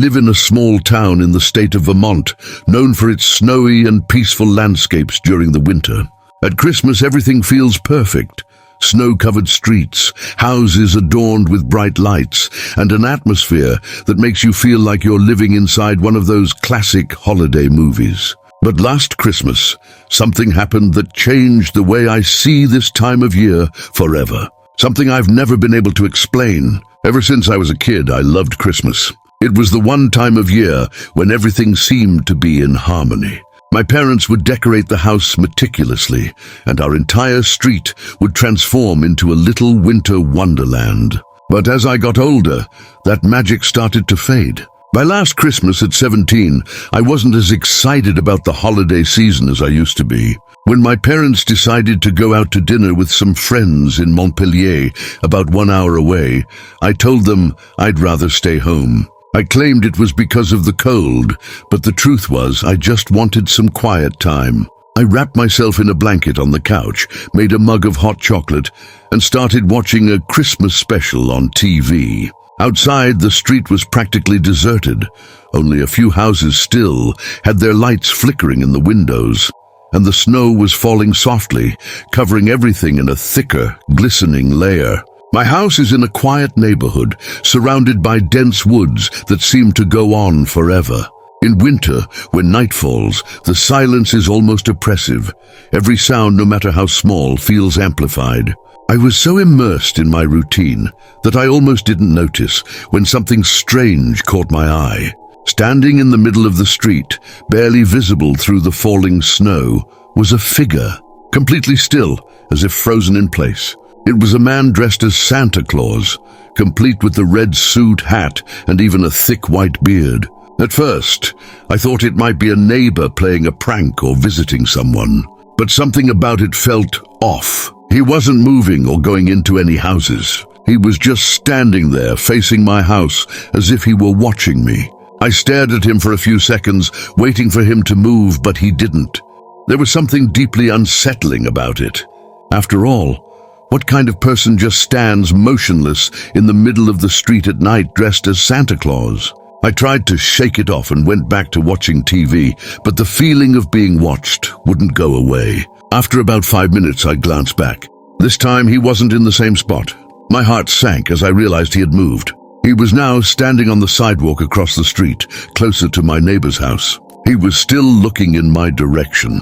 live in a small town in the state of Vermont, known for its snowy and peaceful landscapes during the winter. At Christmas, everything feels perfect. Snow-covered streets, houses adorned with bright lights, and an atmosphere that makes you feel like you're living inside one of those classic holiday movies. But last Christmas, something happened that changed the way I see this time of year forever. Something I've never been able to explain. Ever since I was a kid, I loved Christmas. It was the one time of year when everything seemed to be in harmony. My parents would decorate the house meticulously, and our entire street would transform into a little winter wonderland. But as I got older, that magic started to fade. By last Christmas at 17, I wasn't as excited about the holiday season as I used to be. When my parents decided to go out to dinner with some friends in Montpellier, about 1 hour away, I told them I'd rather stay home. I claimed it was because of the cold, but the truth was I just wanted some quiet time. I wrapped myself in a blanket on the couch, made a mug of hot chocolate, and started watching a Christmas special on TV. Outside, the street was practically deserted. Only a few houses still had their lights flickering in the windows, and the snow was falling softly, covering everything in a thicker, glistening layer. My house is in a quiet neighborhood, surrounded by dense woods that seem to go on forever. In winter, when night falls, the silence is almost oppressive. Every sound, no matter how small, feels amplified. I was so immersed in my routine that I almost didn't notice when something strange caught my eye. Standing in the middle of the street, barely visible through the falling snow, was a figure, completely still, as if frozen in place. It was a man dressed as Santa Claus, complete with the red suit, hat, and even a thick white beard. At first, I thought it might be a neighbor playing a prank or visiting someone, but something about it felt off. He wasn't moving or going into any houses. He was just standing there, facing my house, as if he were watching me. I stared at him for a few seconds, waiting for him to move, but he didn't. There was something deeply unsettling about it. After all, what kind of person just stands motionless in the middle of the street at night dressed as Santa Claus? I tried to shake it off and went back to watching TV, but the feeling of being watched wouldn't go away. After about 5 minutes, I glanced back. This time, he wasn't in the same spot. My heart sank as I realized he had moved. He was now standing on the sidewalk across the street, closer to my neighbor's house. He was still looking in my direction.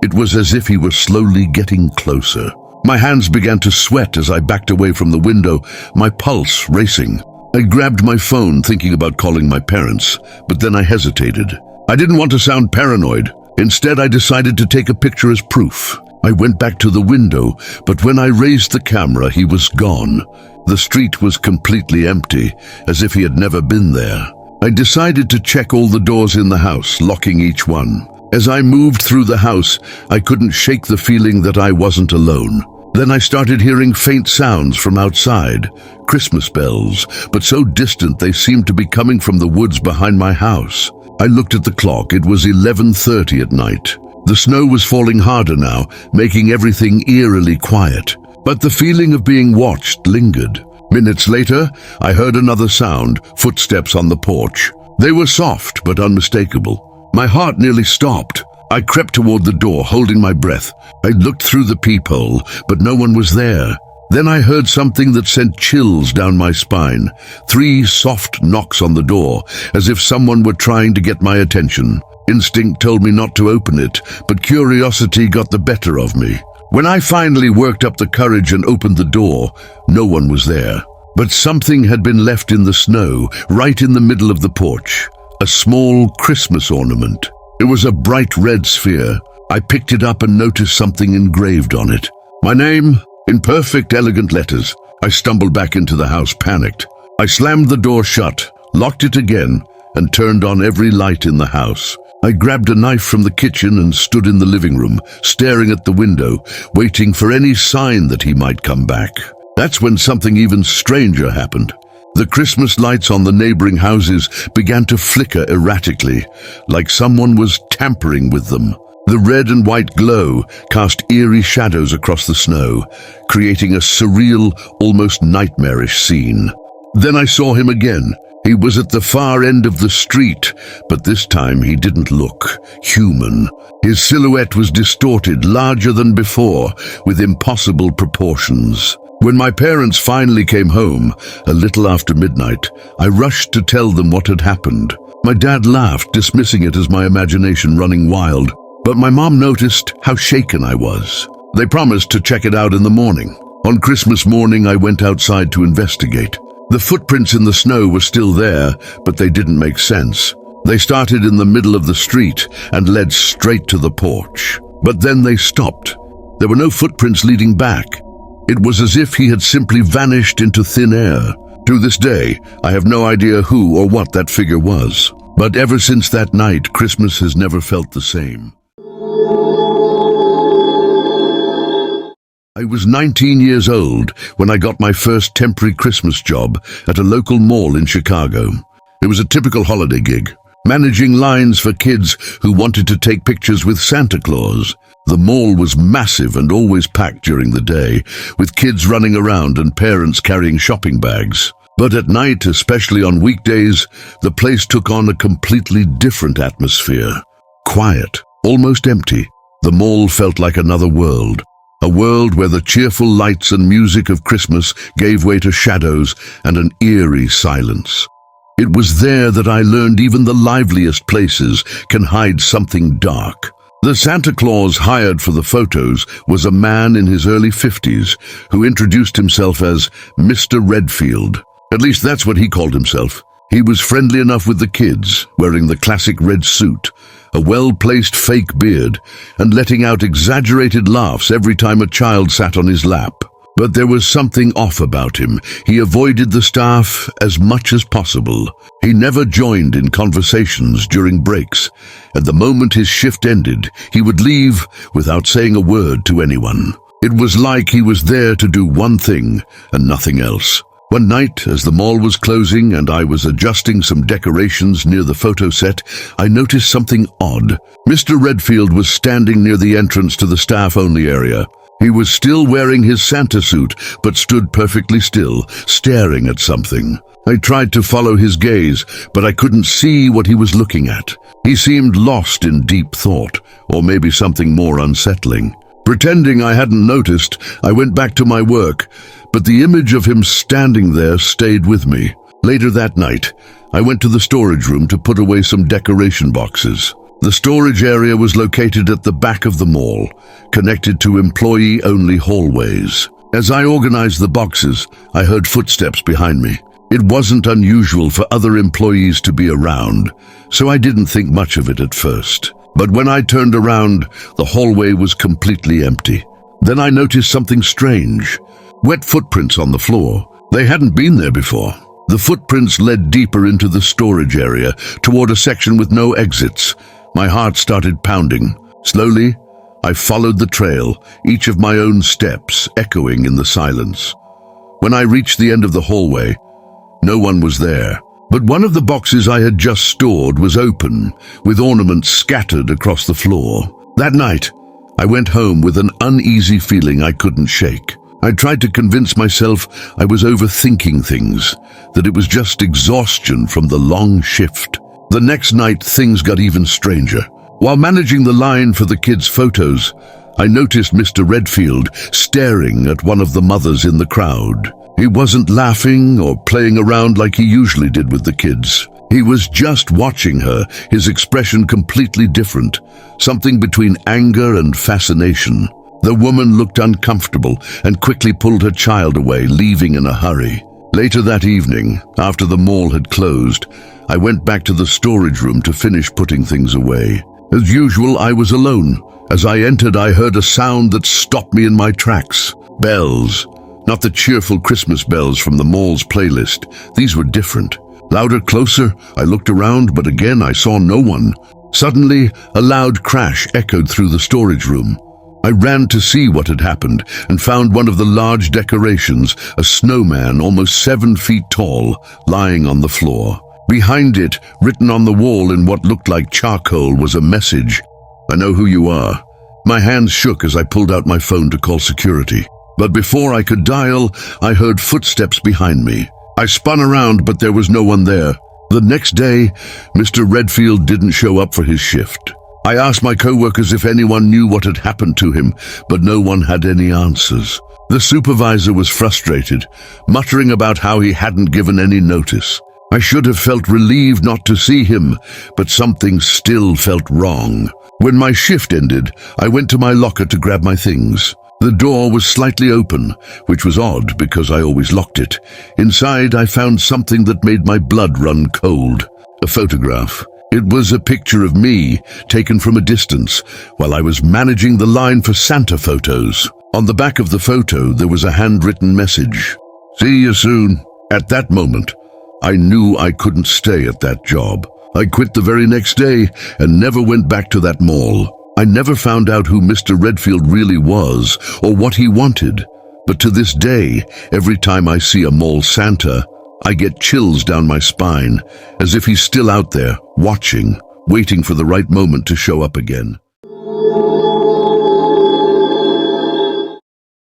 It was as if he were slowly getting closer. My hands began to sweat as I backed away from the window, my pulse racing. I grabbed my phone, thinking about calling my parents, but then I hesitated. I didn't want to sound paranoid. Instead, I decided to take a picture as proof. I went back to the window, but when I raised the camera, he was gone. The street was completely empty, as if he had never been there. I decided to check all the doors in the house, locking each one. As I moved through the house, I couldn't shake the feeling that I wasn't alone. Then I started hearing faint sounds from outside, Christmas bells, but so distant they seemed to be coming from the woods behind my house. I looked at the clock. It was 11:30 at night. The snow was falling harder now, making everything eerily quiet. But the feeling of being watched lingered. Minutes later, I heard another sound, footsteps on the porch. They were soft but unmistakable. My heart nearly stopped. I crept toward the door, holding my breath. I looked through the peephole, but no one was there. Then I heard something that sent chills down my spine. 3 soft knocks on the door, as if someone were trying to get my attention. Instinct told me not to open it, but curiosity got the better of me. When I finally worked up the courage and opened the door, no one was there. But something had been left in the snow, right in the middle of the porch. A small Christmas ornament. It was a bright red sphere. I picked it up and noticed something engraved on it. My name, in perfect, elegant letters. I stumbled back into the house, panicked. I slammed the door shut, locked it again, and turned on every light in the house. I grabbed a knife from the kitchen and stood in the living room, staring at the window, waiting for any sign that he might come back. That's when something even stranger happened. The Christmas lights on the neighboring houses began to flicker erratically, like someone was tampering with them. The red and white glow cast eerie shadows across the snow, creating a surreal, almost nightmarish scene. Then I saw him again. He was at the far end of the street, but this time he didn't look human. His silhouette was distorted, larger than before, with impossible proportions. When my parents finally came home, a little after midnight, I rushed to tell them what had happened. My dad laughed, dismissing it as my imagination running wild, but my mom noticed how shaken I was. They promised to check it out in the morning. On Christmas morning, I went outside to investigate. The footprints in the snow were still there, but they didn't make sense. They started in the middle of the street and led straight to the porch. But then they stopped. There were no footprints leading back. It was as if he had simply vanished into thin air. To this day, I have no idea who or what that figure was. But ever since that night, Christmas has never felt the same. I was 19 years old when I got my first temporary Christmas job at a local mall in Chicago. It was a typical holiday gig, managing lines for kids who wanted to take pictures with Santa Claus. The mall was massive and always packed during the day, with kids running around and parents carrying shopping bags. But at night, especially on weekdays, the place took on a completely different atmosphere. Quiet, almost empty. The mall felt like another world. A world where the cheerful lights and music of Christmas gave way to shadows and an eerie silence. It was there that I learned even the liveliest places can hide something dark. The Santa Claus hired for the photos was a man in his early 50s who introduced himself as Mr. Redfield. At least that's what he called himself. He was friendly enough with the kids, wearing the classic red suit, a well-placed fake beard, and letting out exaggerated laughs every time a child sat on his lap. But there was something off about him. He avoided the staff as much as possible. He never joined in conversations during breaks. At the moment his shift ended, he would leave without saying a word to anyone. It was like he was there to do one thing and nothing else. One night, as the mall was closing and I was adjusting some decorations near the photo set, I noticed something odd. Mr. Redfield was standing near the entrance to the staff-only area. He was still wearing his Santa suit, but stood perfectly still, staring at something. I tried to follow his gaze, but I couldn't see what he was looking at. He seemed lost in deep thought, or maybe something more unsettling. Pretending I hadn't noticed, I went back to my work, but the image of him standing there stayed with me. Later that night, I went to the storage room to put away some decoration boxes. The storage area was located at the back of the mall, connected to employee-only hallways. As I organized the boxes, I heard footsteps behind me. It wasn't unusual for other employees to be around, so I didn't think much of it at first. But when I turned around, the hallway was completely empty. Then I noticed something strange. Wet footprints on the floor. They hadn't been there before. The footprints led deeper into the storage area, toward a section with no exits. My heart started pounding. Slowly, I followed the trail, each of my own steps echoing in the silence. When I reached the end of the hallway, no one was there. But one of the boxes I had just stored was open, with ornaments scattered across the floor. That night, I went home with an uneasy feeling I couldn't shake. I tried to convince myself I was overthinking things, that it was just exhaustion from the long shift. The next night, things got even stranger. While managing the line for the kids' photos, I noticed Mr. Redfield staring at one of the mothers in the crowd. He wasn't laughing or playing around like he usually did with the kids. He was just watching her, his expression completely different, something between anger and fascination. The woman looked uncomfortable and quickly pulled her child away, leaving in a hurry. Later that evening, after the mall had closed, I went back to the storage room to finish putting things away. As usual, I was alone. As I entered, I heard a sound that stopped me in my tracks. Bells. Not the cheerful Christmas bells from the mall's playlist. These were different. Louder, closer. I looked around, but again I saw no one. Suddenly, a loud crash echoed through the storage room. I ran to see what had happened and found one of the large decorations, a snowman almost 7 feet tall, lying on the floor. Behind it, written on the wall in what looked like charcoal, was a message. "I know who you are." My hands shook as I pulled out my phone to call security. But before I could dial, I heard footsteps behind me. I spun around, but there was no one there. The next day, Mr. Redfield didn't show up for his shift. I asked my co-workers if anyone knew what had happened to him, but no one had any answers. The supervisor was frustrated, muttering about how he hadn't given any notice. I should have felt relieved not to see him, but something still felt wrong. When my shift ended, I went to my locker to grab my things. The door was slightly open, which was odd because I always locked it. Inside, I found something that made my blood run cold. A photograph. It was a picture of me, taken from a distance, while I was managing the line for Santa photos. On the back of the photo, there was a handwritten message. "See you soon." At that moment, I knew I couldn't stay at that job. I quit the very next day and never went back to that mall. I never found out who Mr. Redfield really was or what he wanted. But to this day, every time I see a mall Santa, I get chills down my spine, as if he's still out there, watching, waiting for the right moment to show up again.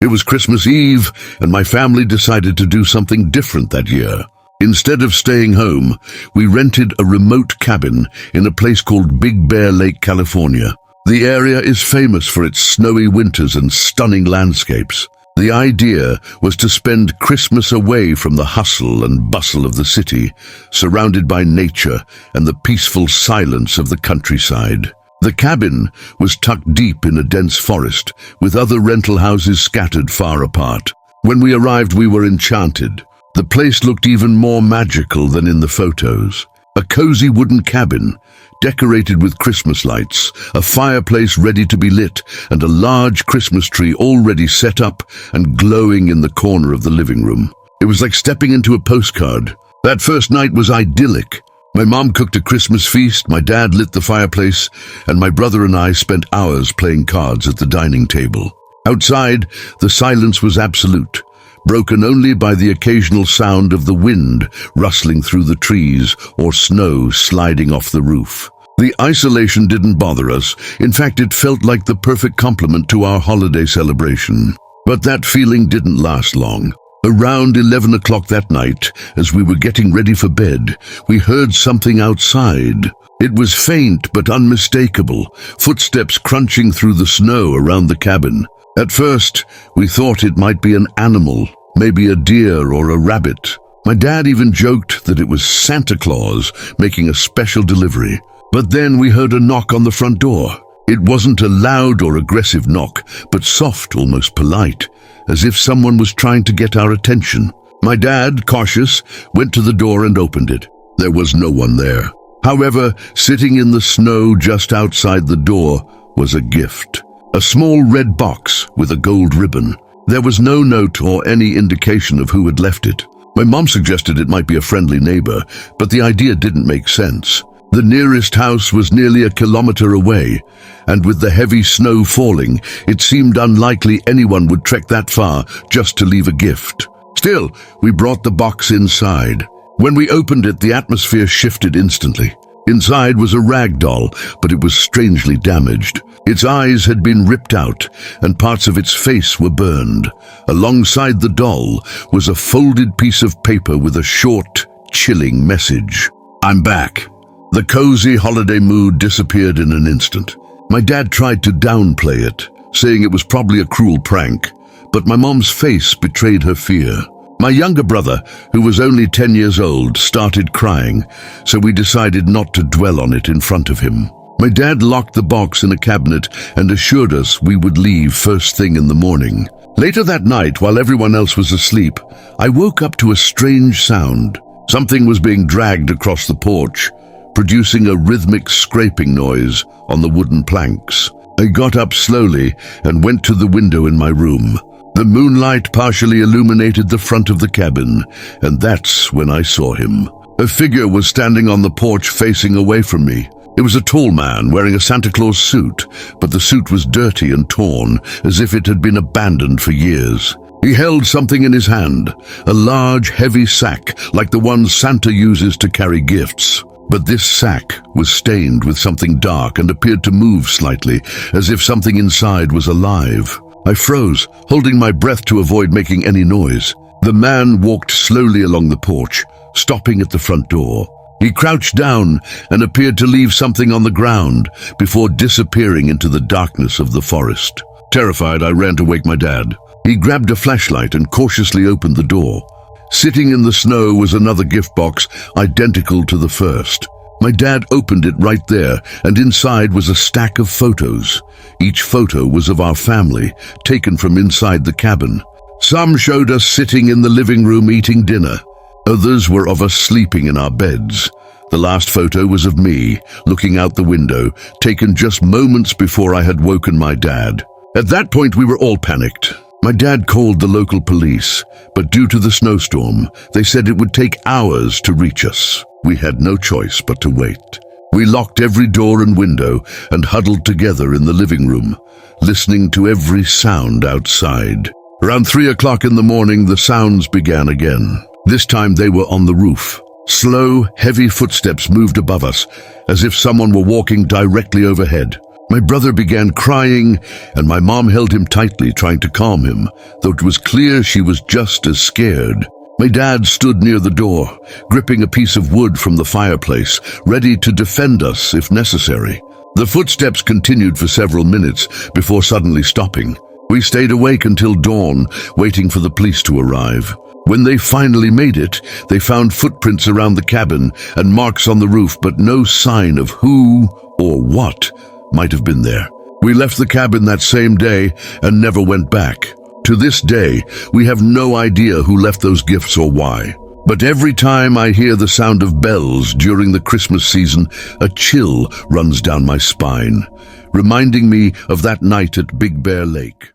It was Christmas Eve, and my family decided to do something different that year. Instead of staying home, we rented a remote cabin in a place called Big Bear Lake, California. The area is famous for its snowy winters and stunning landscapes. The idea was to spend Christmas away from the hustle and bustle of the city, surrounded by nature and the peaceful silence of the countryside. The cabin was tucked deep in a dense forest, with other rental houses scattered far apart. When we arrived, we were enchanted. The place looked even more magical than in the photos. A cozy wooden cabin, decorated with Christmas lights, a fireplace ready to be lit, and a large Christmas tree already set up and glowing in the corner of the living room. It was like stepping into a postcard. That first night was idyllic. My mom cooked a Christmas feast, my dad lit the fireplace, and my brother and I spent hours playing cards at the dining table. Outside, the silence was absolute, broken only by the occasional sound of the wind rustling through the trees or snow sliding off the roof. The isolation didn't bother us. In fact, it felt like the perfect complement to our holiday celebration. But that feeling didn't last long. Around 11 o'clock that night, as we were getting ready for bed, we heard something outside. It was faint but unmistakable, footsteps crunching through the snow around the cabin. At first, we thought it might be an animal, maybe a deer or a rabbit. My dad even joked that it was Santa Claus making a special delivery. But then we heard a knock on the front door. It wasn't a loud or aggressive knock, but soft, almost polite, as if someone was trying to get our attention. My dad, cautious, went to the door and opened it. There was no one there. However, sitting in the snow just outside the door was a gift. A small red box with a gold ribbon. There was no note or any indication of who had left it. My mom suggested it might be a friendly neighbor, but the idea didn't make sense. The nearest house was nearly a kilometer away, and with the heavy snow falling, it seemed unlikely anyone would trek that far just to leave a gift. Still, we brought the box inside. When we opened it, the atmosphere shifted instantly. Inside was a rag doll, but it was strangely damaged. Its eyes had been ripped out, and parts of its face were burned. Alongside the doll was a folded piece of paper with a short, chilling message. "I'm back." The cozy holiday mood disappeared in an instant. My dad tried to downplay it, saying it was probably a cruel prank, but my mom's face betrayed her fear. My younger brother, who was only 10 years old, started crying, so we decided not to dwell on it in front of him. My dad locked the box in a cabinet and assured us we would leave first thing in the morning. Later that night, while everyone else was asleep, I woke up to a strange sound. Something was being dragged across the porch, producing a rhythmic scraping noise on the wooden planks. I got up slowly and went to the window in my room. The moonlight partially illuminated the front of the cabin, and that's when I saw him. A figure was standing on the porch facing away from me. It was a tall man wearing a Santa Claus suit, but the suit was dirty and torn, as if it had been abandoned for years. He held something in his hand, a large, heavy sack like the ones Santa uses to carry gifts. But this sack was stained with something dark and appeared to move slightly, as if something inside was alive. I froze, holding my breath to avoid making any noise. The man walked slowly along the porch, stopping at the front door. He crouched down and appeared to leave something on the ground before disappearing into the darkness of the forest. Terrified, I ran to wake my dad. He grabbed a flashlight and cautiously opened the door. Sitting in the snow was another gift box identical to the first. My dad opened it right there, and inside was a stack of photos. Each photo was of our family, taken from inside the cabin. Some showed us sitting in the living room eating dinner. Others were of us sleeping in our beds. The last photo was of me, looking out the window, taken just moments before I had woken my dad. At that point, we were all panicked. My dad called the local police, but due to the snowstorm, they said it would take hours to reach us. We had no choice but to wait. We locked every door and window and huddled together in the living room, listening to every sound outside. Around 3 o'clock in the morning, the sounds began again. This time they were on the roof. Slow, heavy footsteps moved above us, as if someone were walking directly overhead. My brother began crying, and my mom held him tightly, trying to calm him, though it was clear she was just as scared. My dad stood near the door, gripping a piece of wood from the fireplace, ready to defend us if necessary. The footsteps continued for several minutes before suddenly stopping. We stayed awake until dawn, waiting for the police to arrive. When they finally made it, they found footprints around the cabin and marks on the roof, but no sign of who or what might have been there. We left the cabin that same day and never went back. To this day, we have no idea who left those gifts or why. But every time I hear the sound of bells during the Christmas season, a chill runs down my spine, reminding me of that night at Big Bear Lake.